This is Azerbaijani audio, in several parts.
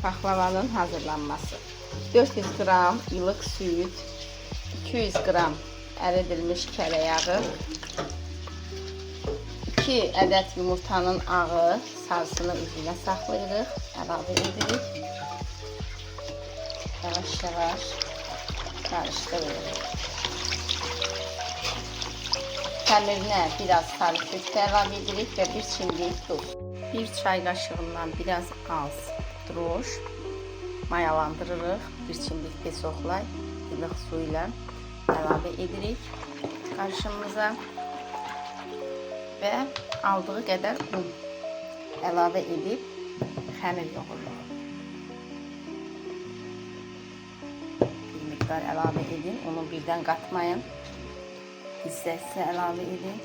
Paxlavanın hazırlanması. 400 qram ilıq süd, 200 qram əridilmiş kərə yağı, 2 ədəd yumurtanın ağı sarısını üzünə saxlayırıq, əlavə edirik. Yavaş-yavaş qarışdırırıq. Xəmirinə biraz sarı süd əlavə edirik və bir çimdik duz. 1 çay qaşığından biraz az droş mayalandırırıq. Bir çimdik pesoxla ilıq su ilə əlavə edirik qarışımımıza və aldığı qədər un əlavə edib xəmir yoğururuq. Bir miqdar əlavə edin, onu birdən qatmayın. Hissəsi əlavə edin.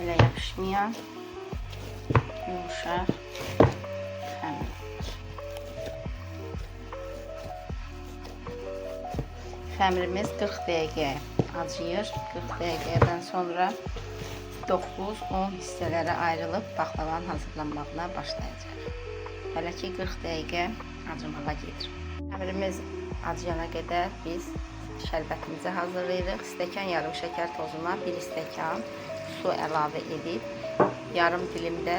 Elə yapışmayan yumuşaq xəmir. Xəmirimiz 40 dəqiqə acıyır. 40 dəqiqədən sonra 9-10 hissələrə ayrılıb paxlavanın hazırlanmağına başlayacaq. Hələ ki 40 dəqiqə acımağa gedir. Xəmirimiz acıyana qədər biz şərbətimizi hazırlayırıq. Stəkan yarım şəkər tozuna 1 stəkan su əlavə edib, yarım dilimdə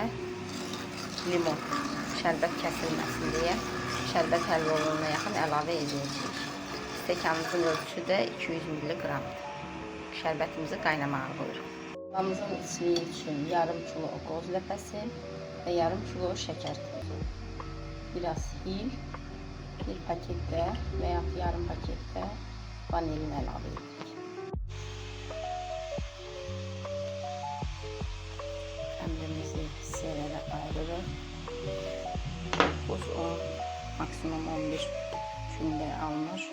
limon şərbət kəsilməsin deyə şərbət həll olunana yaxın əlavə edəcəyik. Stəkanımızın ölçüsü də 200 mg-dir. Şərbətimizi qaynamağa qoyuruq. Paxlamızın içliyi üçün yarım kilo qoz ləpəsi və yarım kilo şəkər tozu. Biraz hil, bir paketdə və ya yarım paketdə vanilin əlavə edirik. Xəmirimizi hissələrə ayırırıq. 9-10, maksimum 11 gündə alınır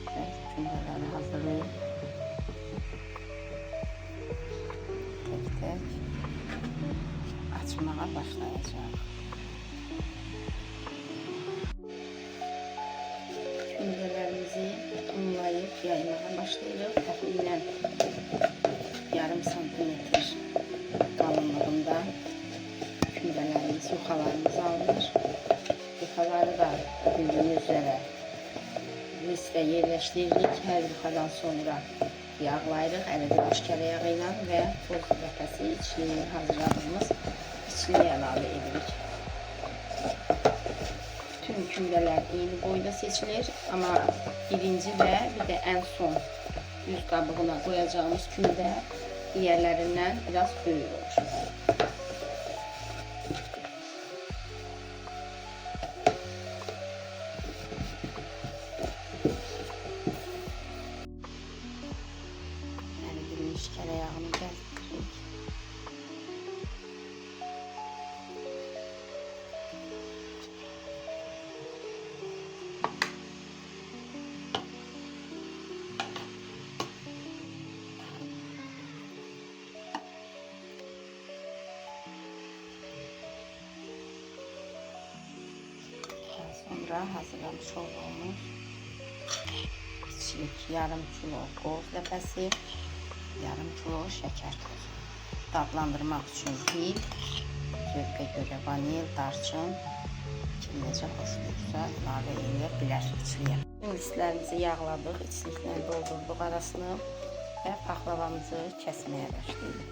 və gündələri hazırlayıb tək-tək açmağa başlayacaq. Gündələrimizi unlayıb yaymağa başlayırıq. Təxminən yarım santimetr qalınlığında kündələrimiz, yuxalarımız alınır. Yuxaları da bildiyiniz üzrə riskə yerləşdiririk. Hər yuxadan sonra yağlayırıq əridilmiş kərə yağı ilə və toz ləpəsi içliyini hazırladığımız içliyi əlavə edirik. Bütün kündələr eyni boyda seçilir, amma birinci və bir də ən son yüz qabığına qoyacağımız kündə digərlərindən biraz böyük olur. Əridilmiş kərə yağını gəzdiririk. Sonra hazırlamış olduğumuz içlik yarım kilo qoz ləpəsi, yarım kilo şəkər tozu. Dadlandırmaq üçün hil, zövqə görə vanil, darçın, kim necə xoşlayırsa əlavə edə bilər içliyə. İngilislərimizi yağladıq, içliklə doldurduq arasını və paxlavamızı kəsməyə başlayırıq.